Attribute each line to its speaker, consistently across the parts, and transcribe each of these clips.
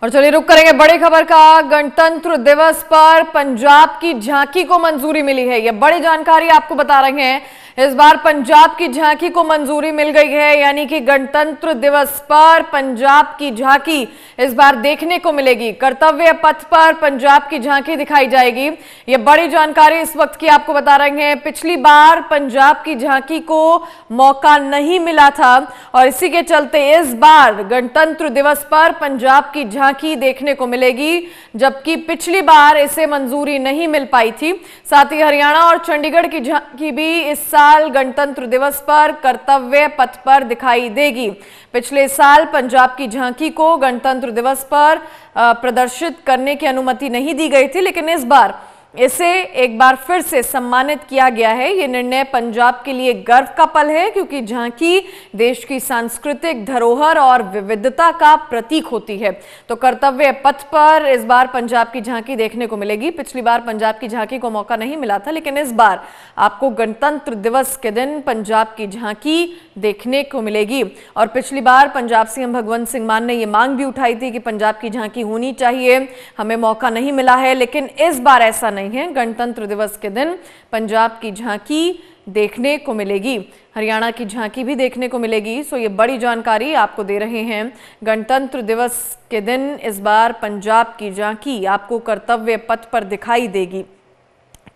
Speaker 1: और चलिए रुक करेंगे बड़ी खबर का। गणतंत्र दिवस पर पंजाब की झांकी को मंजूरी मिली है। यह बड़ी जानकारी आपको बता रहे हैं। इस बार पंजाब की झांकी को मंजूरी मिल गई है, यानी कि गणतंत्र दिवस पर पंजाब की झांकी इस बार देखने को मिलेगी। कर्तव्य पथ पर पंजाब की झांकी दिखाई जाएगी। यह बड़ी जानकारी इस वक्त की आपको बता रहे हैं। पिछली बार पंजाब की झांकी को मौका नहीं मिला था और इसी के चलते इस बार गणतंत्र दिवस पर पंजाब की झांकी देखने को मिलेगी, जबकि पिछली बार इसे मंजूरी नहीं मिल पाई थी। साथ ही हरियाणा और चंडीगढ़ की झांकी भी इस साल गणतंत्र दिवस पर कर्तव्य पथ पर दिखाई देगी। पिछले साल पंजाब की झांकी को गणतंत्र दिवस पर प्रदर्शित करने की अनुमति नहीं दी गई थी, लेकिन इस बार इसे एक बार फिर से सम्मानित किया गया है। यह निर्णय पंजाब के लिए गर्व का पल है, क्योंकि झांकी देश की सांस्कृतिक धरोहर और विविधता का प्रतीक होती है। तो कर्तव्य पथ पर इस बार पंजाब की झांकी देखने को मिलेगी। पिछली बार पंजाब की झांकी को मौका नहीं मिला था, लेकिन इस बार आपको गणतंत्र दिवस के दिन पंजाब की झांकी देखने को मिलेगी। और पिछली बार पंजाब सीएम भगवंत सिंह मान ने यह मांग भी उठाई थी कि पंजाब की झांकी होनी चाहिए, हमें मौका नहीं मिला है, लेकिन इस बार ऐसा नहीं है। गणतंत्र दिवस के दिन पंजाब की झांकी देखने को मिलेगी, हरियाणा की झांकी भी देखने को मिलेगी। सो ये बड़ी जानकारी आपको दे रहे हैं। गणतंत्र दिवस के दिन इस बार पंजाब की झांकी आपको कर्तव्य पथ पर दिखाई देगी,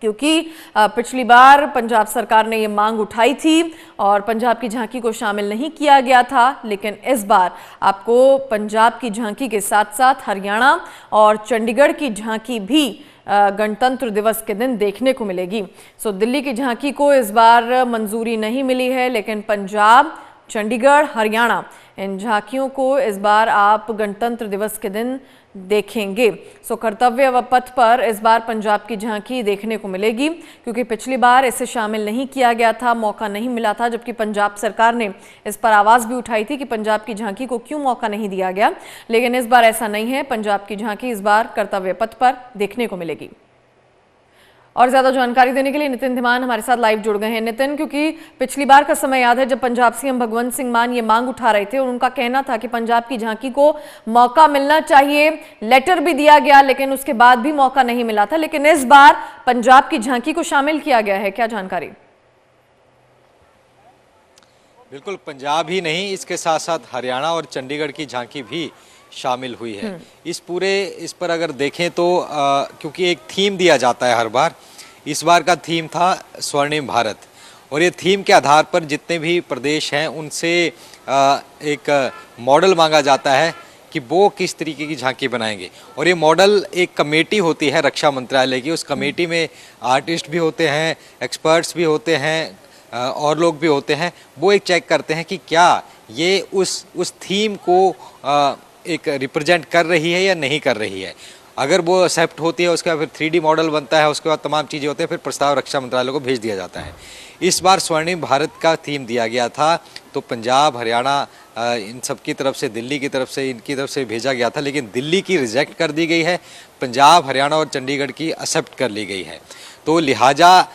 Speaker 1: क्योंकि पिछली बार पंजाब सरकार ने ये मांग उठाई थी और पंजाब की झांकी को शामिल नहीं किया गया था, लेकिन इस बार आपको पंजाब की झांकी के साथ साथ हरियाणा और चंडीगढ़ की झांकी भी गणतंत्र दिवस के दिन देखने को मिलेगी। सो दिल्ली की झांकी को इस बार मंजूरी नहीं मिली है, लेकिन पंजाब, चंडीगढ़, हरियाणा इन झांकियों को इस बार आप गणतंत्र दिवस के दिन देखेंगे। सो कर्तव्य पथ पर इस बार पंजाब की झांकी देखने को मिलेगी, क्योंकि पिछली बार इसे शामिल नहीं किया गया था, मौका नहीं मिला था, जबकि पंजाब सरकार ने इस पर आवाज़ भी उठाई थी कि पंजाब की झांकी को क्यों मौका नहीं दिया गया। लेकिन इस बार ऐसा नहीं है। पंजाब की झांकी इस बार कर्तव्य पथ पर देखने को मिलेगी। और ज्यादा जानकारी देने के लिए नितिन धीमान हमारे साथ लाइव जुड़ गए हैं। नितिन, क्योंकि पिछली बार का समय याद है जब पंजाब सीएम भगवंत सिंह मान ये मांग उठा रहे थे और उनका कहना था कि पंजाब की झांकी को मौका मिलना चाहिए, लेटर भी दिया गया, लेकिन उसके बाद भी मौका नहीं मिला था। लेकिन इस बार पंजाब की झांकी को शामिल किया गया है, क्या जानकारी?
Speaker 2: बिल्कुल, पंजाब ही नहीं, इसके साथ साथ हरियाणा और चंडीगढ़ की झांकी भी शामिल हुई है। इस पर अगर देखें तो क्योंकि एक थीम दिया जाता है हर बार, इस बार का थीम था स्वर्णिम भारत, और ये थीम के आधार पर जितने भी प्रदेश हैं उनसे एक मॉडल मांगा जाता है कि वो किस तरीके की झांकी बनाएंगे। और ये मॉडल एक कमेटी होती है रक्षा मंत्रालय की, उस कमेटी में आर्टिस्ट भी होते हैं, एक्सपर्ट्स भी होते हैं और लोग भी होते हैं। वो एक चेक करते हैं कि क्या ये उस थीम को एक रिप्रेजेंट कर रही है या नहीं कर रही है। अगर वो एक्सेप्ट होती है, उसके बाद फिर 3D मॉडल बनता है, उसके बाद तमाम चीज़ें होती हैं, फिर प्रस्ताव रक्षा मंत्रालय को भेज दिया जाता है। इस बार स्वर्णिम भारत का थीम दिया गया था, तो पंजाब, हरियाणा इन सब की तरफ से, दिल्ली की तरफ से, इनकी तरफ से भेजा गया था, लेकिन दिल्ली की रिजेक्ट कर दी गई है, पंजाब, हरियाणा और चंडीगढ़ की एक्सेप्ट कर ली गई है। तो लिहाजा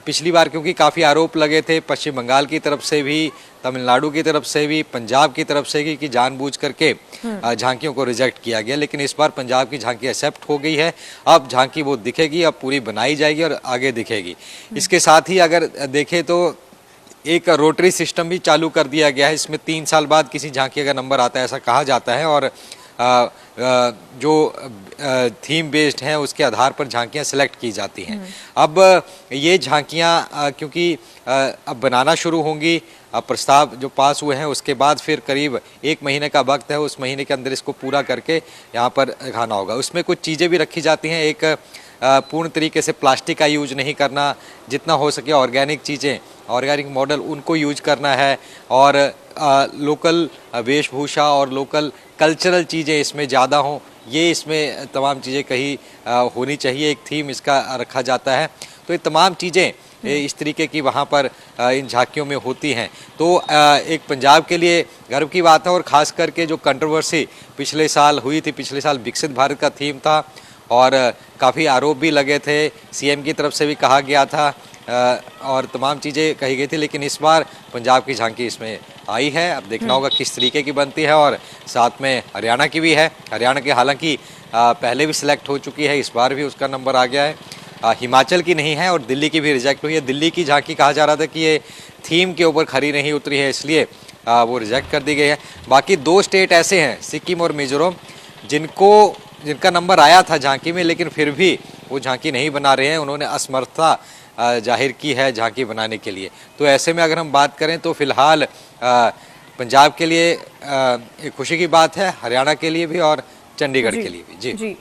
Speaker 2: पिछली बार क्योंकि काफ़ी आरोप लगे थे पश्चिम बंगाल की तरफ से भी, तमिलनाडु की तरफ से भी, पंजाब की तरफ से भी कि जानबूझ करके झांकियों को रिजेक्ट किया गया, लेकिन इस बार पंजाब की झांकी एक्सेप्ट हो गई है। अब झांकी वो दिखेगी, अब पूरी बनाई जाएगी और आगे दिखेगी। इसके साथ ही अगर देखें तो एक रोटरी सिस्टम भी चालू कर दिया गया है। इसमें 3 साल बाद किसी झांकी का नंबर आता है, ऐसा कहा जाता है, और जो थीम बेस्ड हैं उसके आधार पर झांकियां सिलेक्ट की जाती हैं। अब ये झांकियां क्योंकि अब बनाना शुरू होंगी, अब प्रस्ताव जो पास हुए हैं उसके बाद फिर करीब 1 महीने का वक्त है, उस महीने के अंदर इसको पूरा करके यहाँ पर दिखाना होगा। उसमें कुछ चीज़ें भी रखी जाती हैं। एक पूर्ण तरीके से प्लास्टिक का यूज नहीं करना, जितना हो सके ऑर्गेनिक चीज़ें, ऑर्गेनिक मॉडल उनको यूज करना है, और लोकल वेशभूषा और लोकल कल्चरल चीज़ें इसमें ज़्यादा हों, ये इसमें तमाम चीज़ें कहीं होनी चाहिए। एक थीम इसका रखा जाता है। तो ये तमाम चीज़ें इस तरीके की वहाँ पर इन झांकियों में होती हैं। तो एक पंजाब के लिए गर्व की बात है, और ख़ास करके जो कंट्रोवर्सी पिछले साल हुई थी, पिछले साल विकसित भारत का थीम था और काफ़ी आरोप भी लगे थे, सीएम की तरफ से भी कहा गया था और तमाम चीज़ें कही गई थी, लेकिन इस बार पंजाब की झांकी इसमें आई है। अब देखना होगा किस तरीके की बनती है, और साथ में हरियाणा की भी है। हरियाणा के हालांकि पहले भी सिलेक्ट हो चुकी है, इस बार भी उसका नंबर आ गया है। हिमाचल की नहीं है और दिल्ली की भी रिजेक्ट हुई है। दिल्ली की झांकी कहा जा रहा था कि ये थीम के ऊपर खरी नहीं उतरी है, इसलिए वो रिजेक्ट कर दी गई है। बाकी 2 स्टेट ऐसे हैं, सिक्किम और मिजोरम, जिनका नंबर आया था झांकी में, लेकिन फिर भी वो झांकी नहीं बना रहे हैं। उन्होंने असमर्थता जाहिर की है झांकी बनाने के लिए। तो ऐसे में अगर हम बात करें तो फिलहाल पंजाब के लिए एक खुशी की बात है, हरियाणा के लिए भी और चंडीगढ़ के लिए भी। जी।